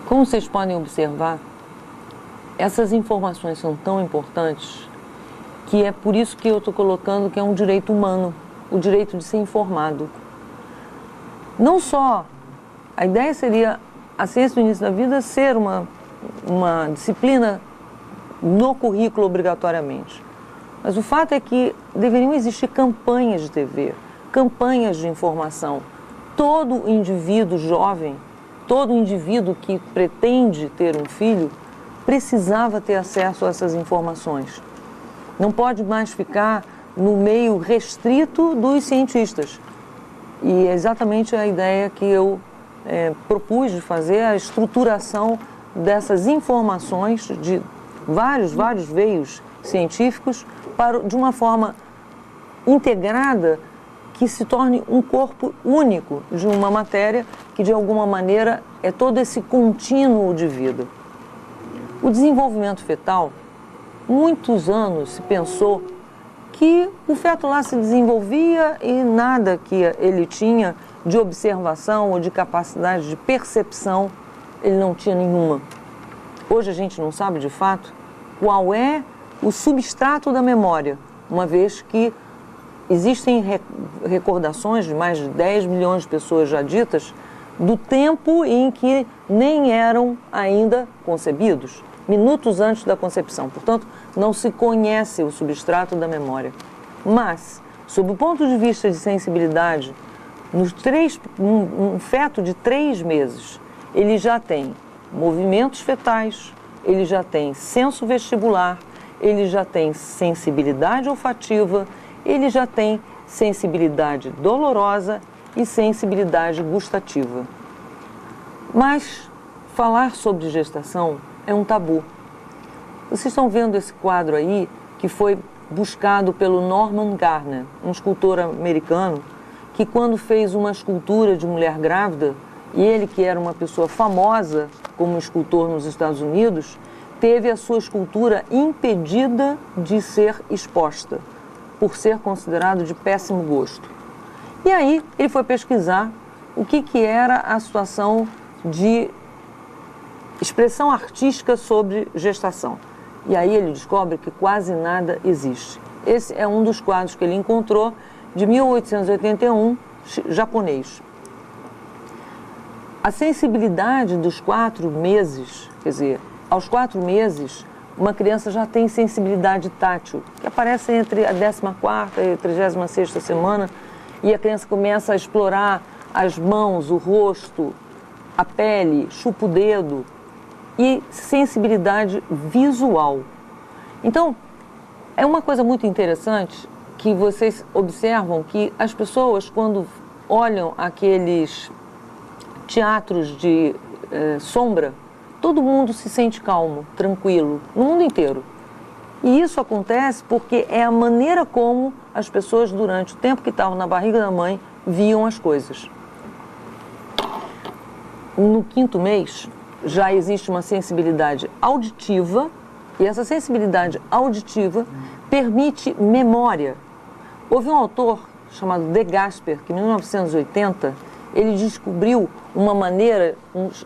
Como vocês podem observar, essas informações são tão importantes que é por isso que eu estou colocando que é um direito humano, o direito de ser informado. Não só, a ideia seria a ciência do início da vida ser uma disciplina no currículo obrigatoriamente. Mas o fato é que deveriam existir campanhas de TV, campanhas de informação. Todo indivíduo jovem, todo indivíduo que pretende ter um filho, precisava ter acesso a essas informações. Não pode mais ficar no meio restrito dos cientistas. E é exatamente a ideia que eu propus de fazer, a estruturação dessas informações de vários veios científicos de uma forma integrada que se torne um corpo único de uma matéria que, de alguma maneira, é todo esse contínuo de vida. O desenvolvimento fetal, muitos anos se pensou que o feto lá se desenvolvia e nada que ele tinha de observação ou de capacidade de percepção, ele não tinha nenhuma. Hoje a gente não sabe de fato qual é o substrato da memória, uma vez que existem recordações de mais de 10 milhões de pessoas já ditas do tempo em que nem eram ainda concebidos, minutos antes da concepção. Portanto, não se conhece o substrato da memória. Mas, sob o ponto de vista de sensibilidade, um feto de 3 meses, ele já tem movimentos fetais, ele já tem senso vestibular, ele já tem sensibilidade olfativa, ele já tem sensibilidade dolorosa e sensibilidade gustativa. Mas falar sobre gestação é um tabu. Vocês estão vendo esse quadro aí, que foi buscado pelo Norman Gardner, um escultor americano, que quando fez uma escultura de mulher grávida, e ele que era uma pessoa famosa como escultor nos Estados Unidos, teve a sua escultura impedida de ser exposta, por ser considerado de péssimo gosto. E aí ele foi pesquisar o que era a situação de expressão artística sobre gestação. E aí ele descobre que quase nada existe. Esse é um dos quadros que ele encontrou, de 1881, japonês. A sensibilidade dos 4 meses, quer dizer, aos 4 meses, uma criança já tem sensibilidade tátil, que aparece entre a 14ª e a 36ª semana, e a criança começa a explorar as mãos, o rosto, a pele, chupa o dedo, e sensibilidade visual. Então, é uma coisa muito interessante que vocês observam que as pessoas, quando olham aqueles teatros de sombra, todo mundo se sente calmo, tranquilo, no mundo inteiro. E isso acontece porque é a maneira como as pessoas, durante o tempo que estavam na barriga da mãe, viam as coisas. No 5º mês, já existe uma sensibilidade auditiva, e essa sensibilidade auditiva permite memória. Houve um autor chamado De Gasper, que em 1980, ele descobriu uma maneira,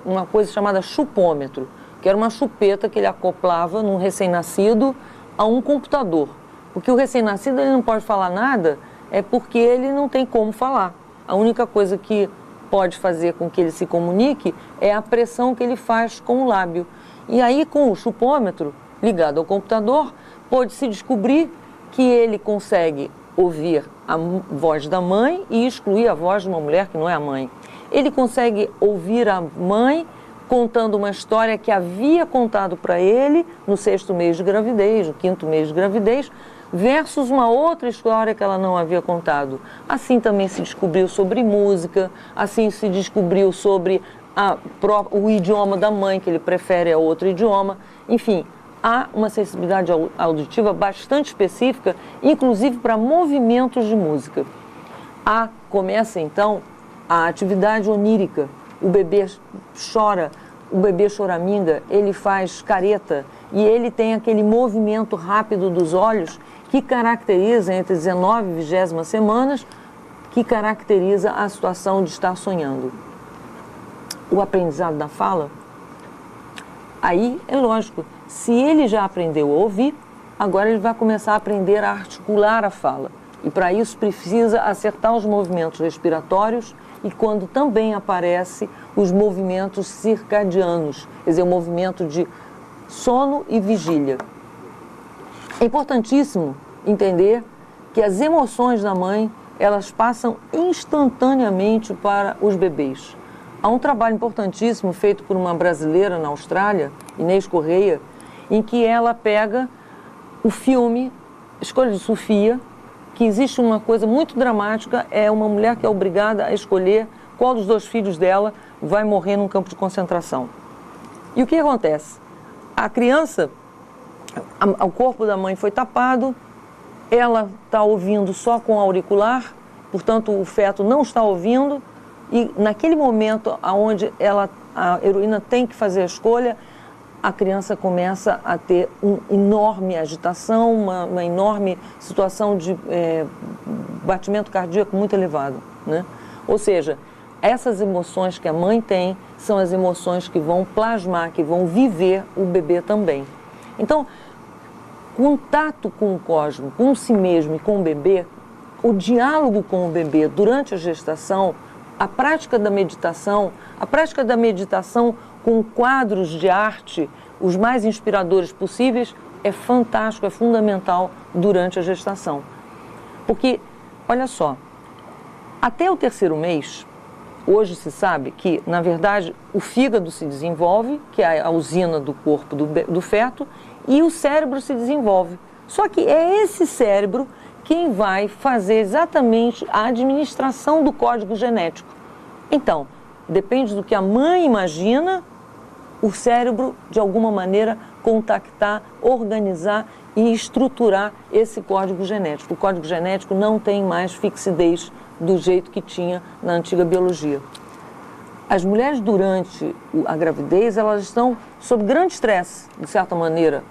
uma coisa chamada chupômetro, que era uma chupeta que ele acoplava num recém-nascido a um computador. Porque o recém-nascido ele não pode falar nada, é porque ele não tem como falar. A única coisa que pode fazer com que ele se comunique é a pressão que ele faz com o lábio. E aí, com o chupômetro ligado ao computador, pode-se descobrir que ele consegue ouvir a voz da mãe e excluir a voz de uma mulher que não é a mãe. Ele consegue ouvir a mãe contando uma história que havia contado para ele no 6º mês de gravidez, no 5º mês de gravidez, versus uma outra história que ela não havia contado. Assim também se descobriu sobre música, assim se descobriu sobre o idioma da mãe, que ele prefere a outro idioma. Enfim, há uma sensibilidade auditiva bastante específica, inclusive para movimentos de música. Começa então a atividade onírica. O bebê chora, o bebê choraminga, ele faz careta e ele tem aquele movimento rápido dos olhos que caracteriza entre 19 e 20ª semanas, que caracteriza a situação de estar sonhando. O aprendizado da fala Aí é lógico, se ele já aprendeu a ouvir, agora ele vai começar a aprender a articular a fala. E para isso precisa acertar os movimentos respiratórios e quando também aparece os movimentos circadianos, quer dizer, o movimento de sono e vigília. É importantíssimo entender que as emoções da mãe, elas passam instantaneamente para os bebês. Há um trabalho importantíssimo feito por uma brasileira na Austrália, Inês Correia, em que ela pega o filme Escolha de Sofia, que existe uma coisa muito dramática, é uma mulher que é obrigada a escolher qual dos 2 filhos dela vai morrer num campo de concentração. E o que acontece? A criança, o corpo da mãe foi tapado, ela está ouvindo só com auricular, portanto o feto não está ouvindo, e naquele momento onde a heroína tem que fazer a escolha, a criança começa a ter uma enorme agitação, uma enorme situação de batimento cardíaco muito elevado, né? Ou seja, essas emoções que a mãe tem são as emoções que vão plasmar, que vão viver o bebê também. Então, contato com o cosmos, com si mesmo e com o bebê, o diálogo com o bebê durante a gestação, a prática da meditação com quadros de arte, os mais inspiradores possíveis, é fantástico, é fundamental durante a gestação. Porque, olha só, até o 3º mês, hoje se sabe que, na verdade, o fígado se desenvolve, que é a usina do corpo do feto, e o cérebro se desenvolve. Só que é esse cérebro quem vai fazer exatamente a administração do código genético. Então, depende do que a mãe imagina, o cérebro, de alguma maneira, contactar, organizar e estruturar esse código genético. O código genético não tem mais fixidez do jeito que tinha na antiga biologia. As mulheres, durante a gravidez, elas estão sob grande estresse, de certa maneira.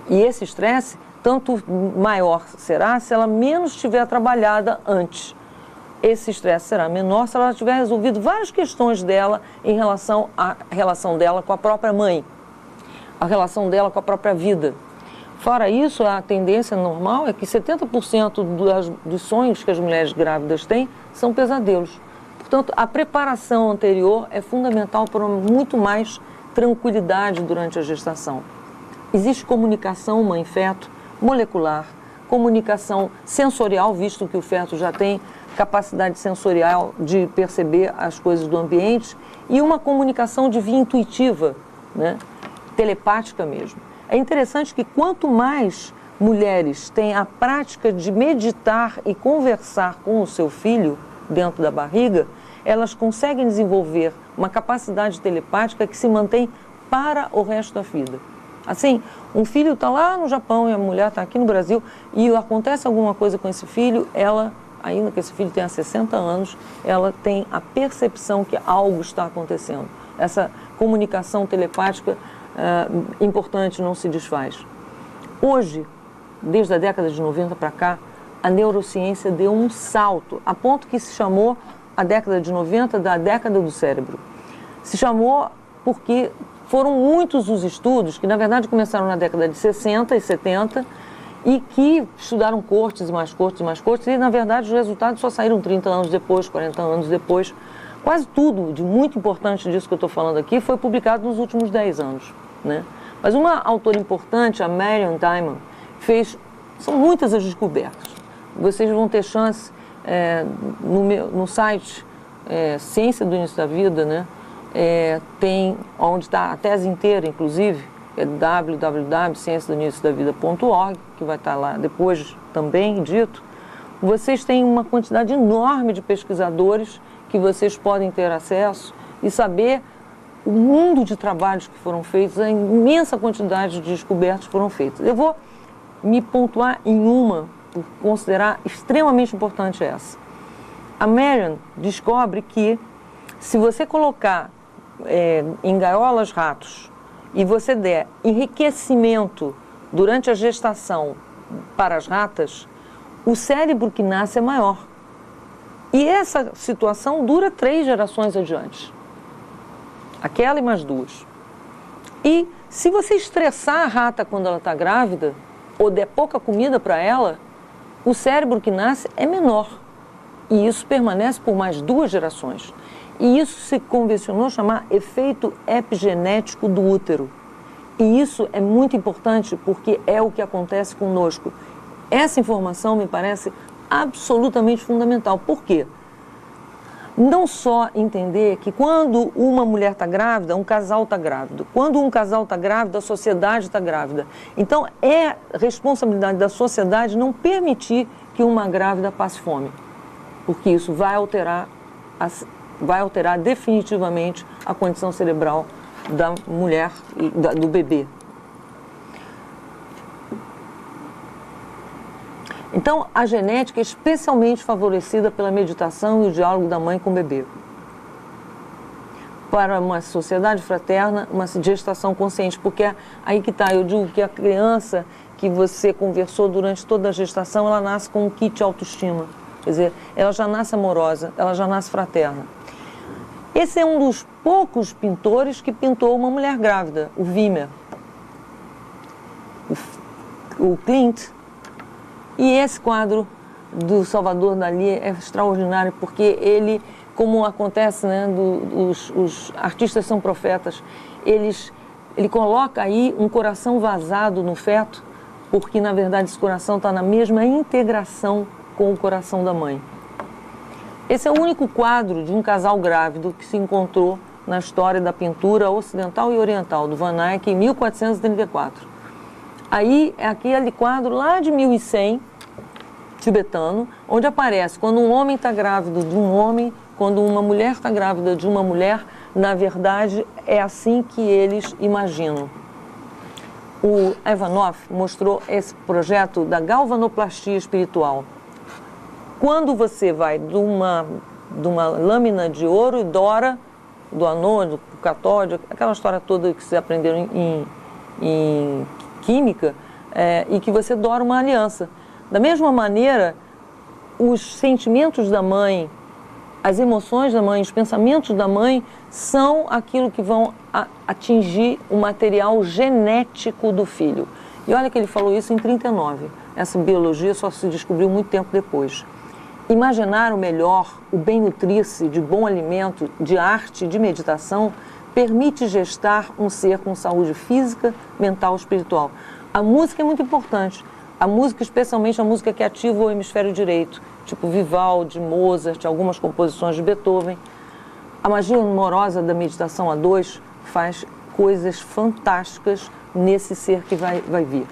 E esse estresse, tanto maior será se ela menos estiver trabalhada antes. Esse estresse será menor se ela tiver resolvido várias questões dela em relação à relação dela com a própria mãe, a relação dela com a própria vida. Fora isso, a tendência normal é que 70% dos sonhos que as mulheres grávidas têm são pesadelos. Portanto, a preparação anterior é fundamental para muito mais tranquilidade durante a gestação. Existe comunicação mãe-feto molecular, comunicação sensorial, visto que o feto já tem capacidade sensorial de perceber as coisas do ambiente, e uma comunicação de via intuitiva, né? Telepática mesmo. É interessante que quanto mais mulheres têm a prática de meditar e conversar com o seu filho dentro da barriga, elas conseguem desenvolver uma capacidade telepática que se mantém para o resto da vida. Assim, um filho está lá no Japão e a mulher está aqui no Brasil e acontece alguma coisa com esse filho, ela, ainda que esse filho tenha 60 anos, ela tem a percepção que algo está acontecendo. Essa comunicação telepática importante não se desfaz. Hoje, desde a década de 90 para cá, a neurociência deu um salto, a ponto que se chamou a década de 90 da década do cérebro. Se chamou porque foram muitos os estudos que, na verdade, começaram na década de 60 e 70 e que estudaram cortes e mais cortes e mais cortes e, na verdade, os resultados só saíram 30 anos depois, 40 anos depois. Quase tudo de muito importante disso que eu estou falando aqui foi publicado nos últimos 10 anos, né? Mas uma autora importante, a Marion Diamond, são muitas as descobertas. Vocês vão ter chance no site Ciência do Início da Vida, né? Tem onde está a tese inteira, inclusive, é www.cienciadoinicioDaVida.org, que vai estar lá depois também dito. Vocês têm uma quantidade enorme de pesquisadores que vocês podem ter acesso e saber o mundo de trabalhos que foram feitos, a imensa quantidade de descobertas que foram feitas. Eu vou me pontuar em uma, por considerar extremamente importante essa. A Marion descobre que se você colocar em gaiolas ratos e você der enriquecimento durante a gestação para as ratas, o cérebro que nasce é maior. E essa situação dura 3 gerações adiante. Aquela e mais 2. E se você estressar a rata quando ela está grávida, ou der pouca comida para ela, o cérebro que nasce é menor. E isso permanece por mais 2 gerações. E isso se convencionou chamar efeito epigenético do útero. E isso é muito importante porque é o que acontece conosco. Essa informação me parece absolutamente fundamental. Por quê? Não só entender que quando uma mulher está grávida, um casal está grávido. Quando um casal está grávido, a sociedade está grávida. Então, é responsabilidade da sociedade não permitir que uma grávida passe fome. Porque isso vai alterar definitivamente a condição cerebral da mulher e do bebê. Então, a genética é especialmente favorecida pela meditação e o diálogo da mãe com o bebê. Para uma sociedade fraterna, uma gestação consciente, porque aí que está, eu digo que a criança que você conversou durante toda a gestação, ela nasce com um kit autoestima. Quer dizer, ela já nasce amorosa, ela já nasce fraterna. Esse é um dos poucos pintores que pintou uma mulher grávida, o Vermeer. O Klimt. E esse quadro do Salvador Dalí é extraordinário, porque ele, como acontece, né, os artistas são profetas, ele coloca aí um coração vazado no feto, porque, na verdade, esse coração está na mesma integração com o coração da mãe. Esse é o único quadro de um casal grávido que se encontrou na história da pintura ocidental e oriental, do Van Eyck, em 1434. Aí é aquele quadro lá de 1100, tibetano, onde aparece quando um homem está grávido de um homem, quando uma mulher está grávida de uma mulher, na verdade é assim que eles imaginam. O Ivanov mostrou esse projeto da galvanoplastia espiritual. Quando você vai de uma lâmina de ouro e dora, do anôde, do catóde, aquela história toda que vocês aprenderam em química, e que você dora uma aliança. Da mesma maneira, os sentimentos da mãe, as emoções da mãe, os pensamentos da mãe são aquilo que vão atingir o material genético do filho. E olha que ele falou isso em 1939. Essa biologia só se descobriu muito tempo depois. Imaginar o melhor, o bem nutrir-se de bom alimento, de arte, de meditação, permite gestar um ser com saúde física, mental e espiritual. A música é muito importante. A música, especialmente a música que ativa o hemisfério direito, tipo Vivaldi, Mozart, algumas composições de Beethoven. A magia amorosa da meditação a 2 faz coisas fantásticas nesse ser que vai vir.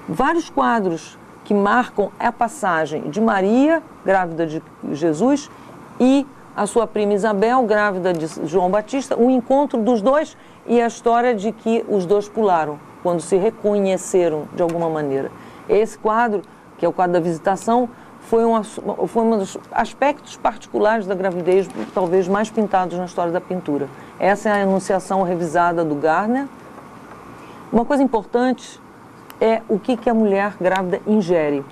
Vários quadros que marcam a passagem de Maria, grávida de Jesus, e a sua prima Isabel, grávida de João Batista, o encontro dos dois e a história de que os dois pularam, quando se reconheceram de alguma maneira. Esse quadro, que é o quadro da visitação, foi um dos aspectos particulares da gravidez, talvez mais pintados na história da pintura. Essa é a enunciação revisada do Gardner. Uma coisa importante é o que a mulher grávida ingere.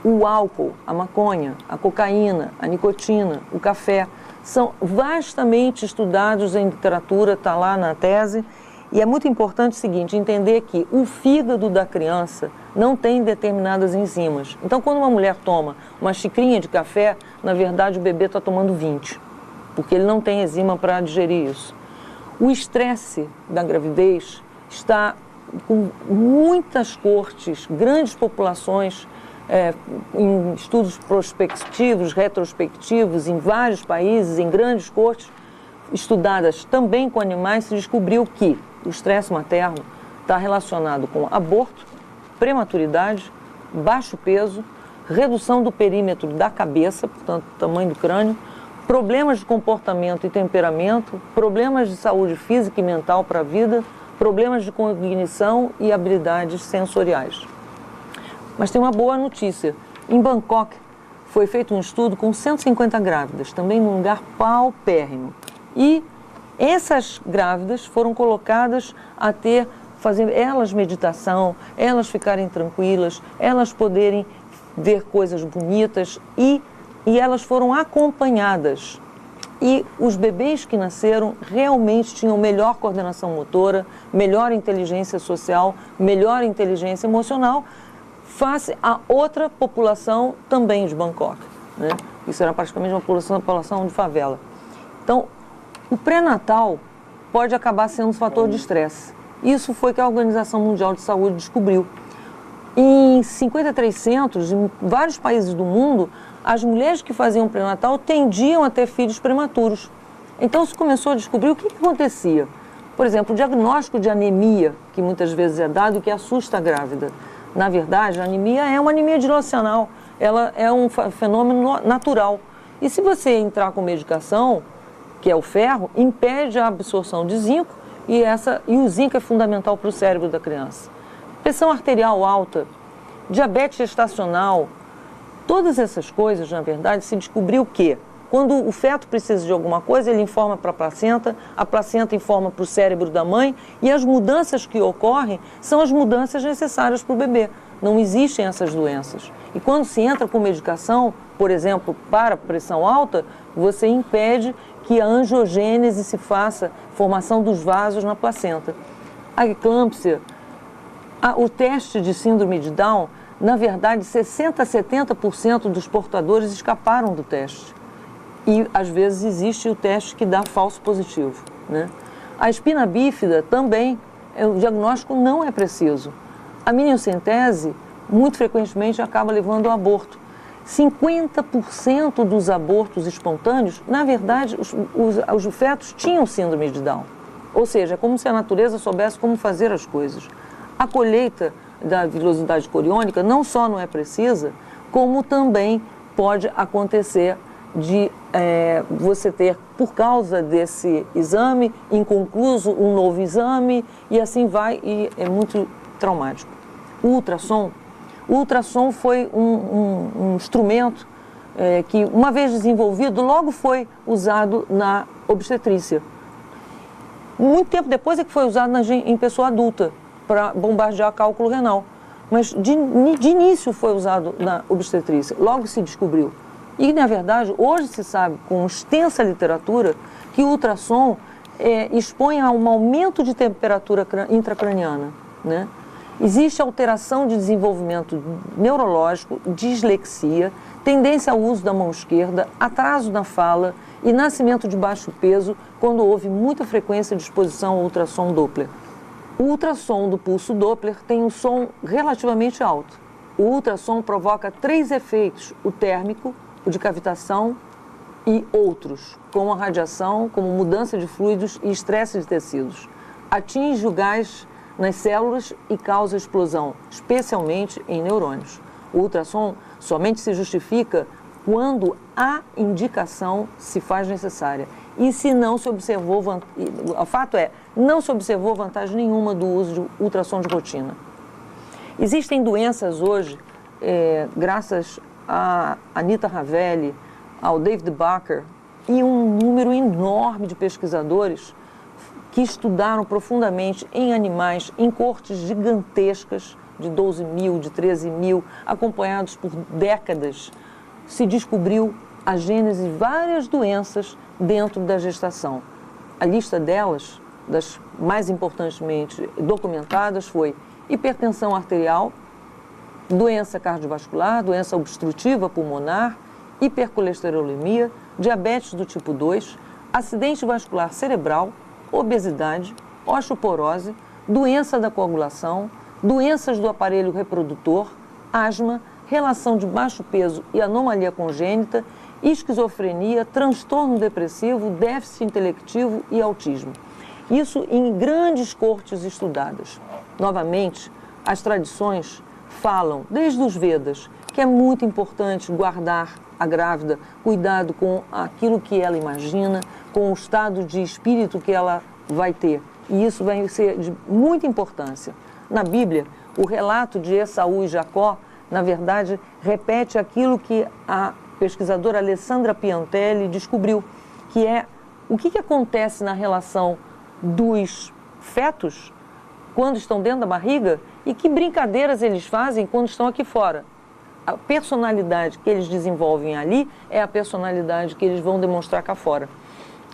O álcool, a maconha, a cocaína, a nicotina, o café, são vastamente estudados em literatura, está lá na tese. E é muito importante o seguinte, entender que o fígado da criança não tem determinadas enzimas. Então, quando uma mulher toma uma xicrinha de café, na verdade o bebê está tomando 20, porque ele não tem enzima para digerir isso. O estresse da gravidez está com muitas cortes, grandes populações, em estudos prospectivos, retrospectivos, em vários países, em grandes cortes, estudadas também com animais, se descobriu que o estresse materno está relacionado com aborto, prematuridade, baixo peso, redução do perímetro da cabeça, portanto, tamanho do crânio, problemas de comportamento e temperamento, problemas de saúde física e mental para a vida, problemas de cognição e habilidades sensoriais. Mas tem uma boa notícia. Em Bangkok foi feito um estudo com 150 grávidas, também num lugar paupérrimo. E essas grávidas foram colocadas a fazer elas meditação, elas ficarem tranquilas, elas poderem ver coisas bonitas e elas foram acompanhadas E os bebês que nasceram realmente tinham melhor coordenação motora, melhor inteligência social, melhor inteligência emocional, face a outra população também de Bangkok, né? Isso era praticamente uma população de favela. Então, o pré-natal pode acabar sendo um fator de estresse. Isso foi que a Organização Mundial de Saúde descobriu. Em 53 centros, em vários países do mundo, as mulheres que faziam pré-natal tendiam a ter filhos prematuros. Então se começou a descobrir o que acontecia. Por exemplo, o diagnóstico de anemia, que muitas vezes é dado e que assusta a grávida. Na verdade, a anemia é uma anemia dilucional, ela é um fenômeno natural. E se você entrar com medicação, que é o ferro, impede a absorção de zinco e o zinco é fundamental para o cérebro da criança. Pressão arterial alta, diabetes gestacional, todas essas coisas, na verdade, se descobriu que quando o feto precisa de alguma coisa, ele informa para a placenta informa para o cérebro da mãe e as mudanças que ocorrem são as mudanças necessárias para o bebê. Não existem essas doenças. E quando se entra com medicação, por exemplo, para pressão alta, você impede que a angiogênese se faça, formação dos vasos na placenta. A eclâmpsia, o teste de síndrome de Down, na verdade, 60% a 70% dos portadores escaparam do teste. E, às vezes, existe o teste que dá falso positivo, né? A espina bífida também, o diagnóstico não é preciso. A miniocentese, muito frequentemente, acaba levando ao aborto. 50% dos abortos espontâneos, na verdade, os fetos tinham síndrome de Down. Ou seja, é como se a natureza soubesse como fazer as coisas. A colheita da vilosidade coriônica não só não é precisa, como também pode acontecer de você ter, por causa desse exame, inconcluso, um novo exame, e assim vai, e é muito traumático. O ultrassom foi um instrumento que, uma vez desenvolvido, logo foi usado na obstetrícia. Muito tempo depois é que foi usado em pessoa adulta, para bombardear cálculo renal. Mas de início foi usado na obstetrícia, logo se descobriu. E, na verdade, hoje se sabe, com extensa literatura, que o ultrassom expõe a um aumento de temperatura intracraniana, né? Existe alteração de desenvolvimento neurológico, dislexia, tendência ao uso da mão esquerda, atraso na fala e nascimento de baixo peso quando houve muita frequência de exposição ao ultrassom Doppler. O ultrassom do pulso Doppler tem um som relativamente alto. O ultrassom provoca 3 efeitos: o térmico, o de cavitação e outros, como a radiação, como mudança de fluidos e estresse de tecidos. Atinge o gás nas células e causa explosão, especialmente em neurônios. O ultrassom somente se justifica quando a indicação se faz necessária. E se não se observou, o fato é, não se observou vantagem nenhuma do uso de ultrassom de rotina. Existem doenças hoje, graças a Anita Ravelli, ao David Baker e um número enorme de pesquisadores que estudaram profundamente em animais, em cortes gigantescas, de 12 mil, de 13 mil, acompanhados por décadas, se descobriu a gênese de várias doenças dentro da gestação. A lista delas, das mais importantemente documentadas, foi hipertensão arterial, doença cardiovascular, doença obstrutiva pulmonar, hipercolesterolemia, diabetes do tipo 2, acidente vascular cerebral, obesidade, osteoporose, doença da coagulação, doenças do aparelho reprodutor, asma, relação de baixo peso e anomalia congênita, esquizofrenia, transtorno depressivo, déficit intelectivo e autismo. Isso em grandes cortes estudadas. Novamente, as tradições falam, desde os Vedas, que é muito importante guardar a grávida, cuidado com aquilo que ela imagina, com o estado de espírito que ela vai ter. E isso vai ser de muita importância. Na Bíblia, o relato de Esaú e Jacó, na verdade, repete aquilo que a pesquisadora Alessandra Piantelli descobriu, que é o que acontece na relação dos fetos quando estão dentro da barriga e que brincadeiras eles fazem quando estão aqui fora. a personalidade que eles desenvolvem ali é a personalidade que eles vão demonstrar cá fora.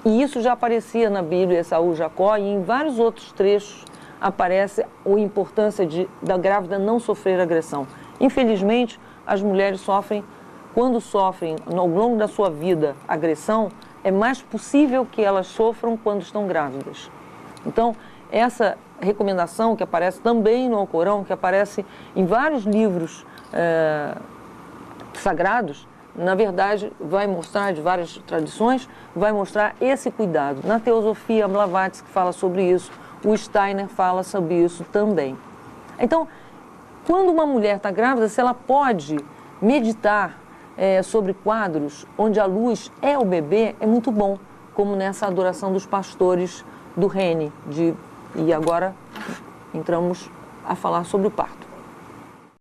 E isso já aparecia na Bíblia, Esaú, Jacó, e em vários outros trechos aparece a importância da grávida não sofrer agressão. Infelizmente, as mulheres sofrem, quando sofrem ao longo da sua vida agressão, é mais possível que elas sofram quando estão grávidas. Então, essa recomendação que aparece também no Alcorão, que aparece em vários livros sagrados, na verdade, vai mostrar, de várias tradições, vai mostrar esse cuidado. Na Teosofia, Blavatsky fala sobre isso, o Steiner fala sobre isso também. Então, quando uma mulher está grávida, se ela pode meditar sobre quadros onde a luz é o bebê, é muito bom, como nessa adoração dos pastores do Rene. E agora entramos a falar sobre o parto.